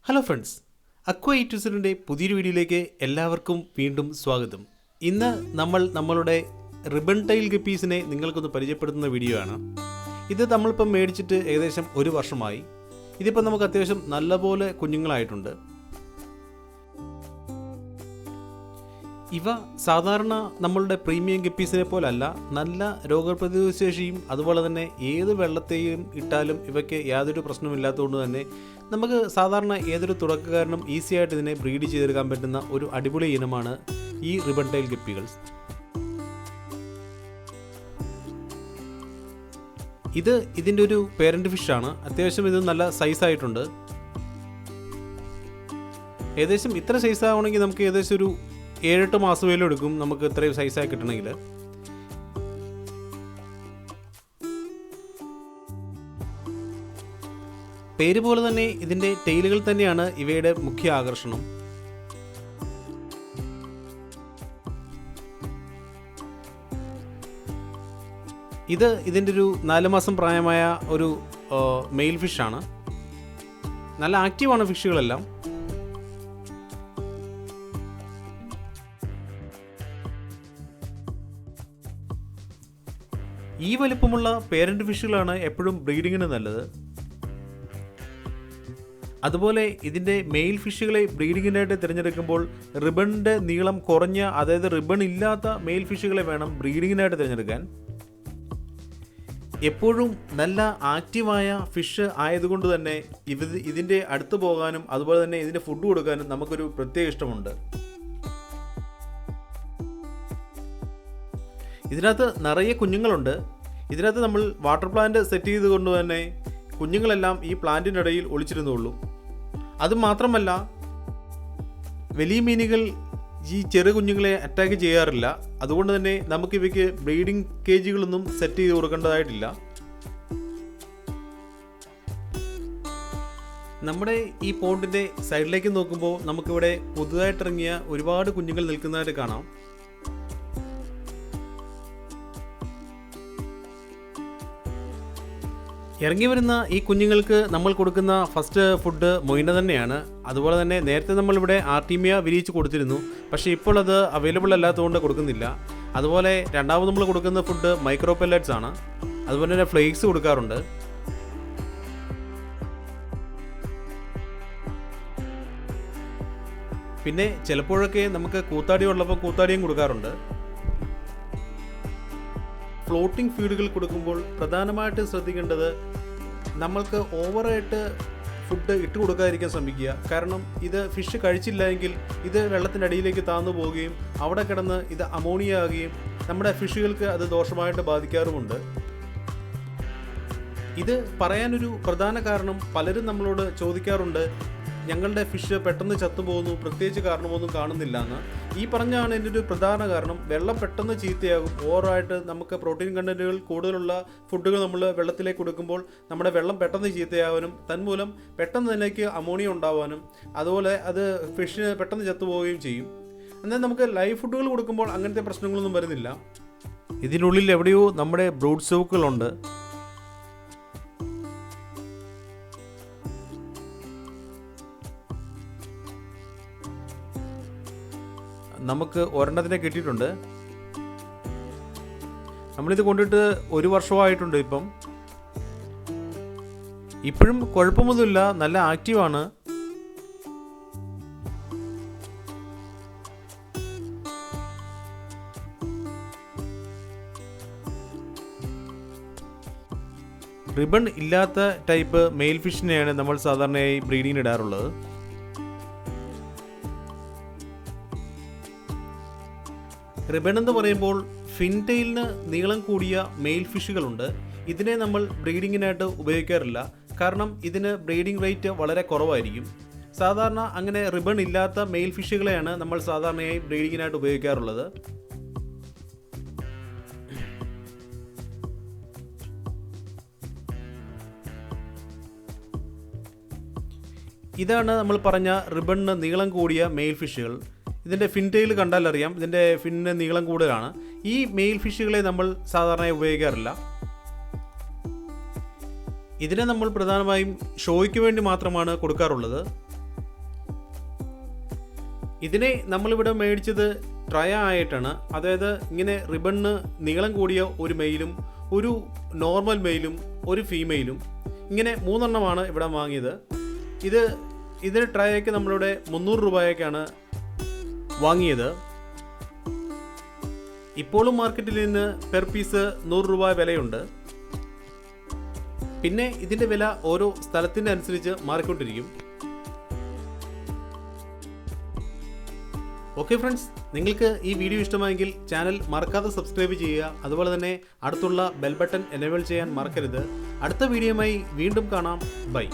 Hello friends, aqua ഈറ്റൂസിൻ്റെ പുതിയൊരു വീഡിയോയിലേക്ക് എല്ലാവർക്കും വീണ്ടും സ്വാഗതം. ഇന്ന് നമ്മളുടെ റിബൺ ടൈൽ ഗപ്പീസിനെ നിങ്ങൾക്കൊന്ന് പരിചയപ്പെടുത്തുന്ന വീഡിയോ ആണ്. ഇത് നമ്മളിപ്പം മേടിച്ചിട്ട് ഏകദേശം ഒരു വർഷമായി. ഇതിപ്പോൾ നമുക്ക് അത്യാവശ്യം നല്ലപോലെ കുഞ്ഞുങ്ങളായിട്ടുണ്ട്. ഇവ സാധാരണ നമ്മളുടെ പ്രീമിയം ഗപ്പീസിനെ പോലല്ല, നല്ല രോഗപ്രതിരോധശേഷിയും അതുപോലെ തന്നെ ഏത് വെള്ളത്തെയും ഇട്ടാലും ഇവയ്ക്ക് യാതൊരു പ്രശ്നമില്ലാത്തതുകൊണ്ട് തന്നെ നമുക്ക് സാധാരണ ഏതൊരു തുടക്കക്കാരനും ഈസി ആയിട്ട് ഇതിനെ ബ്രീഡ് ചെയ്തെടുക്കാൻ പറ്റുന്ന ഒരു അടിപൊളി ഇനമാണ് ഈ റിബൺ ടൈൽ ഗപ്പികൾ. ഇതിൻ്റെ ഒരു പേരൻറ്റ് ഫിഷാണ്. അത്യാവശ്യം ഇത് നല്ല സൈസായിട്ടുണ്ട്. ഏകദേശം ഇത്ര സൈസ് ആവണമെങ്കിൽ നമുക്ക് ഏകദേശം ഒരു 7-8 മാസമേലും എടുക്കും നമുക്ക് ഇത്രയും സൈസായി കിട്ടണമെങ്കിൽ. പേര് പോലെ തന്നെ ഇതിൻ്റെ ടെയിലുകൾ തന്നെയാണ് ഇവയുടെ മുഖ്യ ആകർഷണം. ഇതിൻ്റെ ഒരു 4 മാസം പ്രായമായ ഒരു മെയിൽ ഫിഷാണ്. നല്ല ആക്റ്റീവാണ് ഫിഷുകളെല്ലാം. ഈ വലിപ്പമുള്ള പേരൻറ്റ് ഫിഷുകളാണ് എപ്പോഴും ബ്രീഡിങ്ങിന് നല്ലത്. അതുപോലെ ഇതിൻ്റെ മെയിൽ ഫിഷുകളെ ബ്രീഡിങ്ങിനായിട്ട് തിരഞ്ഞെടുക്കുമ്പോൾ റിബണിൻ്റെ നീളം കുറഞ്ഞ, അതായത് റിബൺ ഇല്ലാത്ത മെയിൽ ഫിഷുകളെ വേണം ബ്രീഡിങ്ങിനായിട്ട് തിരഞ്ഞെടുക്കാൻ. എപ്പോഴും നല്ല ആക്റ്റീവായ ഫിഷ് ആയതുകൊണ്ട് തന്നെ ഇതിൻ്റെ അടുത്ത് പോകാനും അതുപോലെ തന്നെ ഇതിൻ്റെ ഫുഡ് കൊടുക്കാനും നമുക്കൊരു പ്രത്യേക ഇഷ്ടമുണ്ട്. ഇതിനകത്ത് നിറയെ കുഞ്ഞുങ്ങളുണ്ട്. ഇതിനകത്ത് നമ്മൾ വാട്ടർ പ്ലാന്റ് സെറ്റ് ചെയ്തുകൊണ്ട് തന്നെ കുഞ്ഞുങ്ങളെല്ലാം ഈ പ്ലാന്റിൻ്റെ ഇടയിൽ ഒളിച്ചിരുന്നുള്ളൂ. അതുമാത്രമല്ല, വലിയ മീനുകൾ ഈ ചെറു കുഞ്ഞുങ്ങളെ അറ്റാക്ക് ചെയ്യാറില്ല. അതുകൊണ്ട് തന്നെ നമുക്ക് ഇവയ്ക്ക് ബ്രീഡിംഗ് കേജുകളൊന്നും സെറ്റ് ചെയ്ത് കൊടുക്കേണ്ടതായിട്ടില്ല. നമ്മുടെ ഈ പോണ്ടിൻ്റെ സൈഡിലേക്ക് നോക്കുമ്പോൾ നമുക്കിവിടെ പുതുതായിട്ടിറങ്ങിയ ഒരുപാട് കുഞ്ഞുങ്ങൾ നിൽക്കുന്നതായിട്ട് കാണാം. ഇറങ്ങി വരുന്ന ഈ കുഞ്ഞുങ്ങൾക്ക് നമ്മൾ കൊടുക്കുന്ന ഫസ്റ്റ് ഫുഡ് മൊയിന തന്നെയാണ്. അതുപോലെ തന്നെ നേരത്തെ നമ്മളിവിടെ ആർട്ടീമിയ വിരിയിച്ച് കൊടുത്തിരുന്നു, പക്ഷേ ഇപ്പോൾ അത് അവൈലബിൾ അല്ലാത്തതുകൊണ്ട് കൊടുക്കുന്നില്ല. അതുപോലെ രണ്ടാമത് നമ്മൾ കൊടുക്കുന്ന ഫുഡ് മൈക്രോ പെല്ലറ്റ്സ് ആണ്. അതുപോലെ തന്നെ ഫ്ലേക്സ് കൊടുക്കാറുണ്ട്. പിന്നെ ചിലപ്പോഴൊക്കെ നമുക്ക് കൂത്താടി ഉള്ളപ്പോൾ കൂത്താടിയും കൊടുക്കാറുണ്ട്. ഫ്ലോട്ടിംഗ് ഫീഡുകൾ കൊടുക്കുമ്പോൾ പ്രധാനമായിട്ട് ശ്രദ്ധിക്കേണ്ടത് നമ്മൾക്ക് ഓവറായിട്ട് ഫുഡ് ഇട്ട് കൊടുക്കാതിരിക്കാൻ ശ്രമിക്കുക. കാരണം ഇത് ഫിഷ് കഴിച്ചില്ല എങ്കിൽ ഇത് വെള്ളത്തിൻ്റെ അടിയിലേക്ക് താഴ്ന്നു പോവുകയും അവിടെ കിടന്ന് ഇത് അമോണിയ ആകുകയും നമ്മുടെ ഫിഷുകൾക്ക് അത് ദോഷമായിട്ട് ബാധിക്കാറുമുണ്ട്. ഇത് പറയാനൊരു പ്രധാന കാരണം പലരും നമ്മളോട് ചോദിക്കാറുണ്ട്, ഞങ്ങളുടെ ഫിഷ് പെട്ടെന്ന് ചത്തുപോകുന്നു, പ്രത്യേകിച്ച് കാരണമൊന്നും കാണുന്നില്ല എന്ന്. ഈ പറഞ്ഞാണ് എൻ്റെ ഒരു പ്രധാന കാരണം. വെള്ളം പെട്ടെന്ന് ചീത്തയാകും. ഓവറായിട്ട് നമുക്ക് പ്രോട്ടീൻ കണ്ടൻറ്റുകൾ കൂടുതലുള്ള ഫുഡുകൾ നമ്മൾ വെള്ളത്തിലേക്ക് കൊടുക്കുമ്പോൾ നമ്മുടെ വെള്ളം പെട്ടെന്ന് ചീത്തയാവാനും തന്മൂലം പെട്ടെന്ന് അതിലേക്ക് അമോണിയ ഉണ്ടാവാനും അതുപോലെ അത് ഫിഷിന് പെട്ടെന്ന് ചത്തുപോവുകയും ചെയ്യും. എന്നാൽ നമുക്ക് ലൈവ് ഫുഡുകൾ കൊടുക്കുമ്പോൾ അങ്ങനത്തെ പ്രശ്നങ്ങളൊന്നും വരുന്നില്ല. ഇതിനുള്ളിൽ എവിടെയോ നമ്മുടെ ബ്രൂഡ് സ്റ്റോക്കുകളുണ്ട്. നമുക്ക് ഒരെണ്ണത്തിനെ കിട്ടിയിട്ടുണ്ട്. നമ്മളിത് കൊണ്ടിട്ട് ഒരു വർഷമായിട്ടുണ്ട്. ഇപ്പോഴും കുഴപ്പമൊന്നുമില്ല, നല്ല ആക്റ്റീവാണ്. റിബൺ ഇല്ലാത്ത ടൈപ്പ് മെയിൽ ഫിഷിനെയാണ് നമ്മൾ സാധാരണയായി ബ്രീഡിങ്ങിന് ഇടാറുള്ളത്. റിബൺ എന്ന് പറയുമ്പോൾ ഫിൻടെയിലിന് നീളം കൂടിയ മെയിൽ ഫിഷുകളുണ്ട്. ഇതിനെ നമ്മൾ ബ്രീഡിങ്ങിനായിട്ട് ഉപയോഗിക്കാറില്ല, കാരണം ഇതിന് ബ്രീഡിംഗ് റേറ്റ് വളരെ കുറവായിരിക്കും. സാധാരണ അങ്ങനെ റിബൺ ഇല്ലാത്ത മെയിൽ ഫിഷുകളെയാണ് നമ്മൾ സാധാരണയായി ബ്രീഡിങ്ങിനായിട്ട് ഉപയോഗിക്കാറുള്ളത്. ഇതാണ് നമ്മൾ പറഞ്ഞ റിബണിന് നീളം കൂടിയ മെയിൽ ഫിഷുകൾ. ഇതിൻ്റെ ഫിൻടെയിൽ കണ്ടാലറിയാം, ഇതിൻ്റെ ഫിന്നിന് നീളം കൂടുതലാണ്. ഈ മെയിൽ ഫിഷുകളെ നമ്മൾ സാധാരണയായി ഉപയോഗിക്കാറില്ല. ഇതിനെ നമ്മൾ പ്രധാനമായും ഷോയ്ക്ക് വേണ്ടി മാത്രമാണ് കൊടുക്കാറുള്ളത്. ഇതിനെ നമ്മളിവിടെ മേടിച്ചത് ട്രയ ആയിട്ടാണ്. അതായത് ഇങ്ങനെ റിബണിന് നീളം കൂടിയ ഒരു മെയിലും ഒരു നോർമൽ മെയിലും ഒരു ഫീമെയിലും, ഇങ്ങനെ 3 എണ്ണമാണ് ഇവിടെ വാങ്ങിയത്. ഇതിന് ട്രയയ്ക്ക് നമ്മളിവിടെ 300 രൂപയൊക്കെയാണ് വാങ്ങിയത്. ഇപ്പോഴും മാർക്കറ്റിൽ നിന്ന് പെർ പീസ് 100 രൂപ വിലയുണ്ട്. പിന്നെ ഇതിൻ്റെ വില ഓരോ സ്ഥലത്തിൻ്റെ അനുസരിച്ച് മാറിക്കൊണ്ടിരിക്കും. ഓക്കെ ഫ്രണ്ട്സ്, നിങ്ങൾക്ക് ഈ വീഡിയോ ഇഷ്ടമായെങ്കിൽ ചാനൽ മറക്കാതെ സബ്സ്ക്രൈബ് ചെയ്യുക. അതുപോലെ തന്നെ അടുത്തുള്ള ബെൽ ബട്ടൺ എനേബിൾ ചെയ്യാൻ മറക്കരുത്. അടുത്ത വീഡിയോയുമായി വീണ്ടും കാണാം. ബൈ.